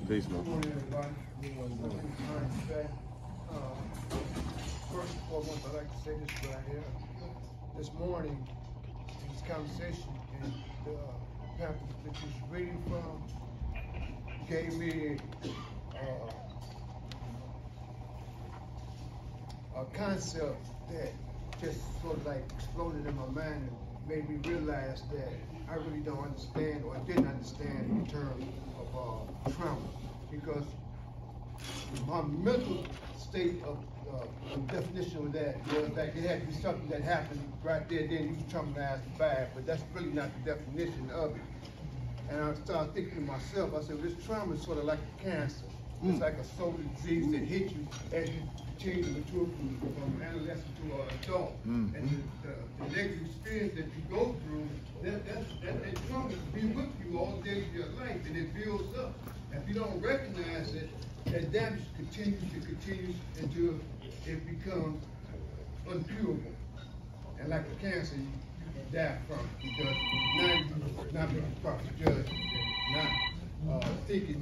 Peace, man. Good morning, everybody. My name is HinesBey. First and foremost, I'd like to say this right here. This morning, in this conversation, and the pamphlet that you was reading from gave me a concept that just sort of like exploded in my mind and made me realize that I really don't understand or didn't understand in terms of trauma, because my mental state of definition of that was like it had to be something that happened right there then you was traumatized bad, but that's really not the definition of it. And I started thinking to myself, I said, well, this trauma is sort of like a cancer. It's like a soul disease that hits you as you continue to mature from adolescent to an adult. And the negative experience that you go through, that trauma will be with you all days of your life, and it builds up. If you don't recognize it, that damage continues until it becomes uncurable. And like a cancer, you can die from it, because now you're not being properly judged, not thinking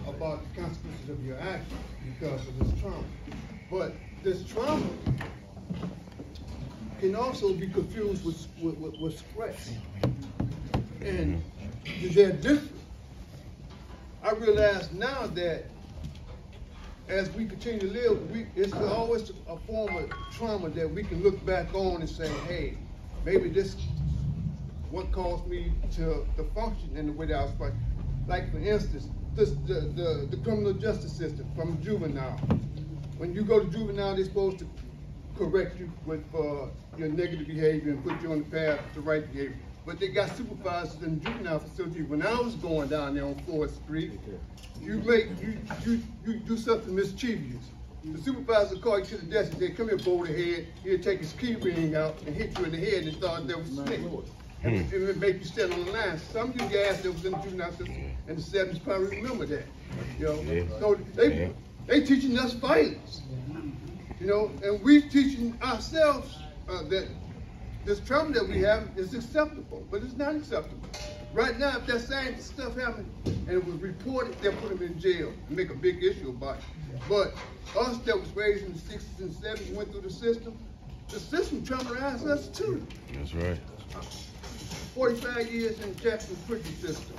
about the consequences of your actions because of this trauma. But this trauma can also be confused with stress. And they're different. I realize now that as we continue to live, it's always a form of trauma that we can look back on and say, hey, maybe this what caused me to function in the way that I was functioning. Like for instance, the criminal justice system from juvenile. When you go to juvenile, they're supposed to correct you with your negative behavior and put you on the path to right behavior. But they got supervisors in the juvenile facility. When I was going down there on 4th Street, you do something mischievous. The supervisor called you to the desk and said, come here, bold head. He'll take his key ring out and hit you in the head and thought that was snake. And it would make you stand on the line. Some of you guys that was in the juvenile system in the 70s probably remember that. You know? So they teaching us violence. You know, and we teaching ourselves that this trauma that we have is acceptable, but it's not acceptable. Right now, if that same stuff happened and it was reported, they'll put them in jail and make a big issue about it. But us that was raised in the 60s and 70s, went through the system traumatized us too. That's right. 45 years in the Jackson prison system.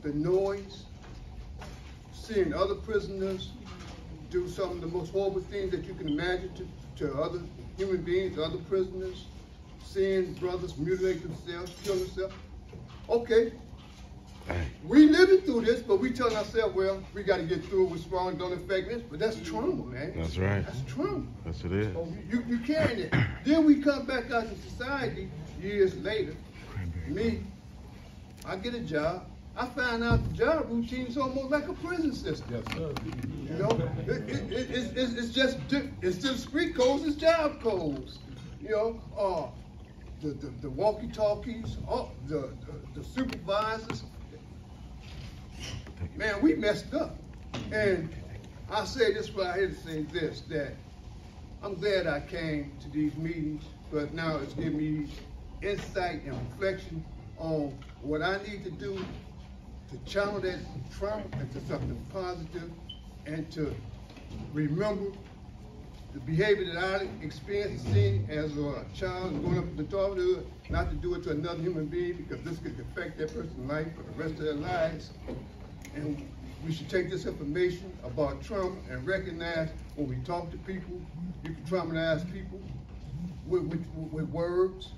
The noise, seeing other prisoners do some of the most horrible things that you can imagine to other human beings, other prisoners, seeing brothers mutilate themselves, kill themselves. Okay, we living through this, but we telling ourselves, well, we got to get through it, what's wrong, don't affect this. But that's trauma, man. That's right. That's trauma. Yes, it is. So you carrying it. Then we come back out to society years later. Me, I get a job. I find out the job routine is almost like a prison system. Yes, sir. You know, it's just street codes, it's job codes. You know, the walkie-talkies, the supervisors. Man, we messed up. And I say this right here to say this, that I'm glad I came to these meetings, but now it's giving me insight and reflection on what I need to do to channel that trauma into something positive and to remember the behavior that I experienced and seen as a child growing up in the adulthood, not to do it to another human being, because this could affect that person's life for the rest of their lives. And we should take this information about trauma and recognize when we talk to people, you can traumatize people with words.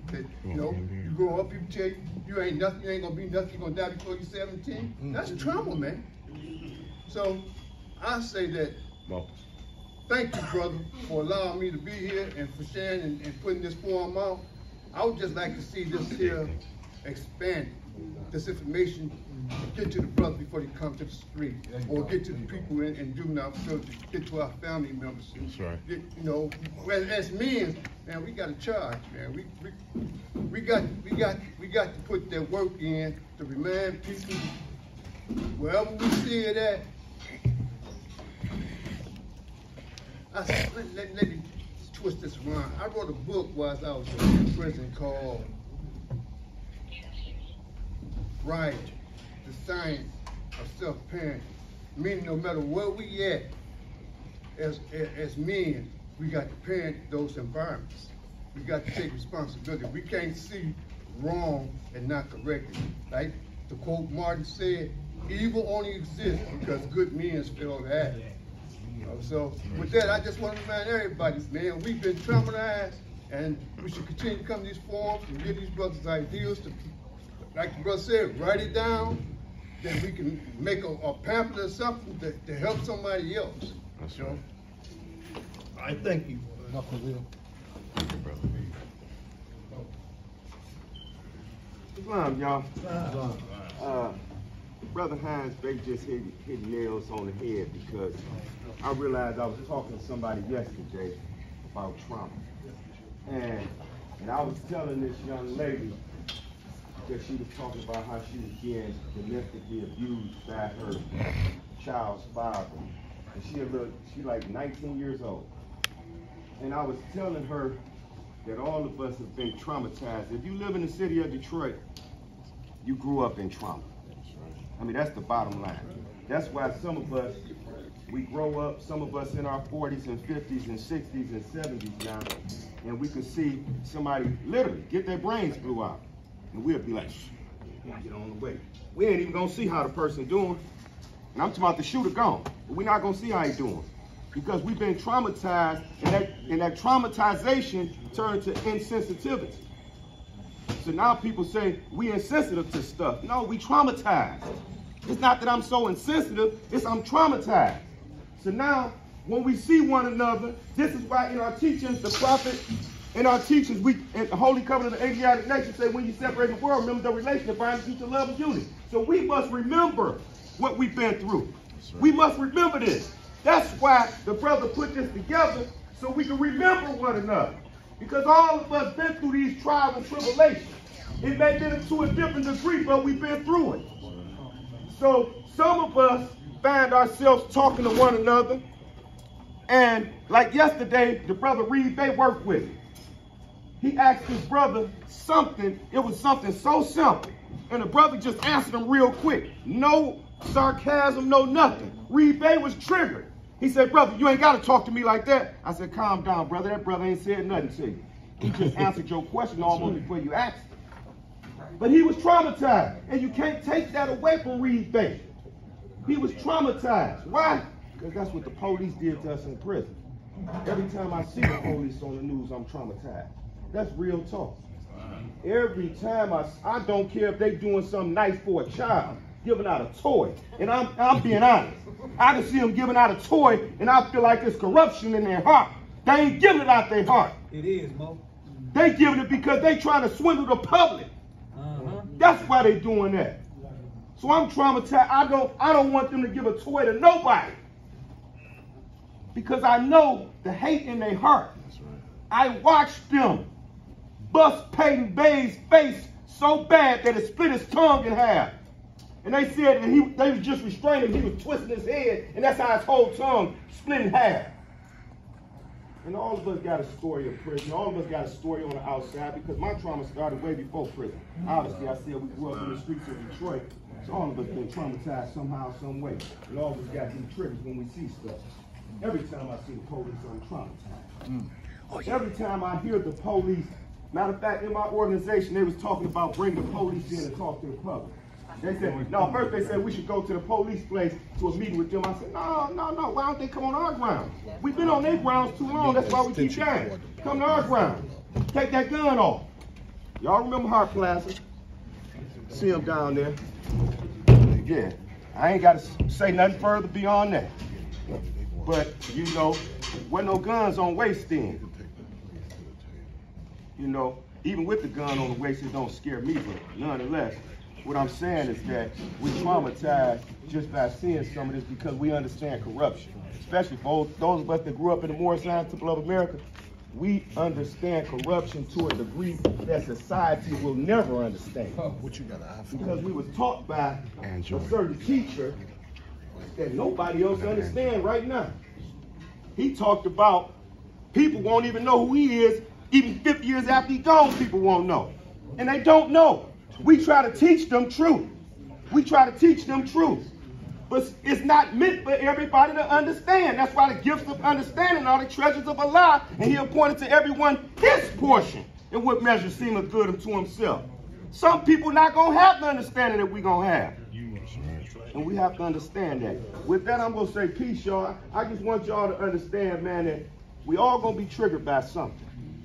That, you know, you grow up, people tell you, you ain't nothing, you ain't gonna be nothing, you're gonna die before you're 17. That's trauma, man. So I say that, thank you, brother, for allowing me to be here and for sharing and putting this forum out. I would just like to see this here expanded, this information get to the brothers before they come to the street, or get to the people in juvenile facilities, get to our family members. That's right. You know, as men, man, we got a charge, man. We got to put that work in to remind people wherever we see it at. Let me twist this around. I wrote a book while I was in prison called Right, the Science of self-parenting. Meaning no matter where we at, as men, we got to parent those environments. We got to take responsibility. We can't see wrong and not correct it. Like the quote Martin said, evil only exists because good men fail to act. So with that, I just want to remind everybody, man, we've been traumatized, and we should continue to come to these forums and get these brothers' ideas to, like the brother said, write it down, then we can make a pamphlet or something to help somebody else. That's right. I thank you. Thank you, brother. Islam, y'all. Brother HinesBey just hit nails on the head, because I realized I was talking to somebody yesterday about trauma. And I was telling this young lady that she was talking about how she was being domestically abused by her child's father. And she like 19 years old. And I was telling her that all of us have been traumatized. If you live in the city of Detroit, you grew up in trauma. I mean, that's the bottom line. That's why some of us, we grow up, some of us in our 40s and 50s and 60s and 70s now, and we can see somebody literally get their brains blew out. And we'll be like, shh, get on the way. We ain't even gonna see how the person doing. And I'm talking about the shooter gone, but we're not gonna see how he doing. Because we've been traumatized, and that traumatization turned to insensitivity. So now people say we insensitive to stuff. No, we traumatized. It's not that I'm so insensitive, it's I'm traumatized. So now, when we see one another, this is why in our teachings, the prophet, in our teachings, in the Holy Covenant of the Asiatic Nation say, when you separate the world, remember the relation that binds you to love and unity. So we must remember what we've been through. Right. We must remember this. That's why the brother put this together, so we can remember one another. Because all of us been through these trials and tribulations. It may be to a different degree, but we've been through it. So some of us find ourselves talking to one another, and like yesterday, the brother HinesBey worked with me. He asked his brother something, it was something so simple, and the brother just answered him real quick. No sarcasm, no nothing. HinesBey was triggered. He said, brother, you ain't got to talk to me like that. I said, calm down, brother. That brother ain't said nothing to you. He just answered your question almost before you asked it. But he was traumatized, and you can't take that away from HinesBey. He was traumatized. Why? Because that's what the police did to us in prison. Every time I see the police on the news, I'm traumatized. That's real talk. Every time I don't care if they doing something nice for a child, giving out a toy. And I'm being honest. I can see them giving out a toy, and I feel like there's corruption in their heart. They ain't giving it out their heart. It is, Mo. They giving it because they trying to swindle the public. That's why they doing that. So I'm traumatized. I don't want them to give a toy to nobody. Because I know the hate in their heart. I watched them bust Peyton Bay's face so bad that it split his tongue in half. And they said that they was just restraining him. He was twisting his head, and that's how his whole tongue split in half. And all of us got a story of prison. All of us got a story on the outside, because my trauma started way before prison. Obviously, I said we grew up in the streets of Detroit, so all of us been traumatized somehow, some way. And all of us got these triggers when we see stuff. Every time I see the police, I'm traumatized. Every time I hear the police, matter of fact, in my organization, they was talking about bringing the police in and talk to the public. They said, no, first they said we should go to the police place to a meeting with them. I said, no, why don't they come on our grounds? We've been on their grounds too long, that's why we keep dying. Come to our grounds. Take that gun off. Y'all remember Hart Plaza? See them down there. Yeah, I ain't got to say nothing further beyond that. But, you know, wasn't no guns on waist then. You know, even with the gun on the waist, it don't scare me, but nonetheless, what I'm saying is that we're traumatized just by seeing some of this, because we understand corruption. Especially for those of us that grew up in the Morrison Temple of America, we understand corruption to a degree that society will never understand. Because we was taught by a certain teacher that nobody else understands right now. He talked about people won't even know who he is, even 50 years after he's gone, people won't know. And they don't know. We try to teach them truth. We try to teach them truth. but it's not meant for everybody to understand. That's why the gifts of understanding are the treasures of Allah, and he appointed to everyone his portion in what measure seemeth good unto himself. Some people not going to have the understanding that we're going to have. And we have to understand that. With that, I'm going to say peace, y'all. I just want y'all to understand, man, that we all going to be triggered by something.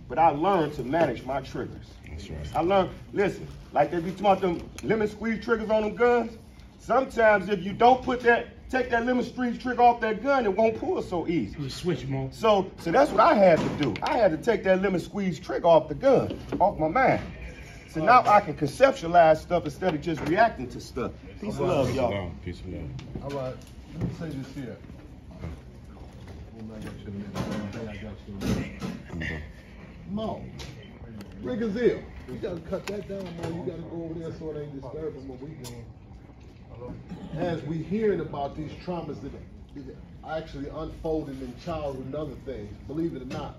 But I learned to manage my triggers. That's right. I learned, listen, like they be talking about them lemon squeeze triggers on them guns. Sometimes if you don't take that lemon squeeze trigger off that gun, it won't pull so easy. You switch them on. So that's what I had to do. I had to take that lemon squeeze trigger off the gun, off my mind. So now I can conceptualize stuff instead of just reacting to stuff. Peace of love, y'all. Peace of love. All right, let me say this here. Mo, Rigazil, you gotta cut that down, Mo. You gotta go over there so it ain't disturbing what we doing. As we hearing about these traumas that are actually unfolding in childhood and other things, believe it or not.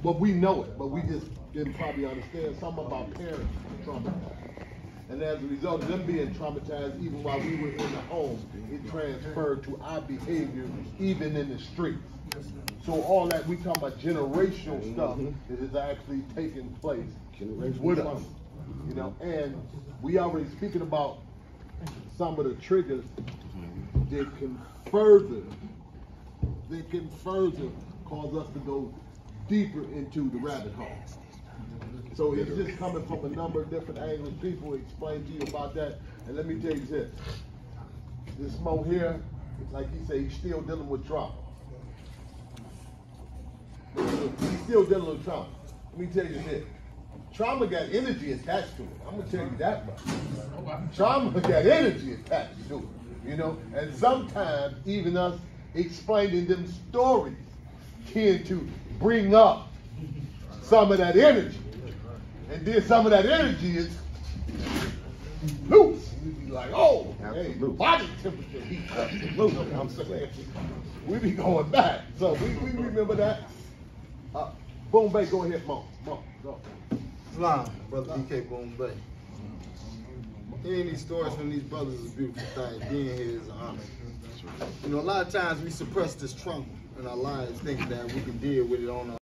But we know it, but we just didn't probably understand something about parents traumatized. And as a result of them being traumatized, even while we were in the home, it transferred to our behavior, even in the streets. So all that we talk about generational stuff that is actually taking place with us, you know. And we already speaking about some of the triggers that can further cause us to go deeper into the rabbit hole. So it's just coming from a number of different angles. People explain to you about that. And let me tell you this Mo here, like he said, he's still dealing with trauma. He's still dealing with trauma. Let me tell you this. Trauma got energy attached to it. I'm gonna tell you that much. Trauma got energy attached to it, you know. And sometimes even us explaining them stories tend to bring up some of that energy. And then some of that energy is loose. You be like, oh, hey, body temperature heat. Absolutely. I'm saying we be going back. So we remember that. FuquaBey, go ahead, Mo, go. Islam, brother DK FuquaBey. Hearing these stories from these brothers is a beautiful thing. Being here is an honor. You know, a lot of times we suppress this trauma in our lives, thinking that we can deal with it on our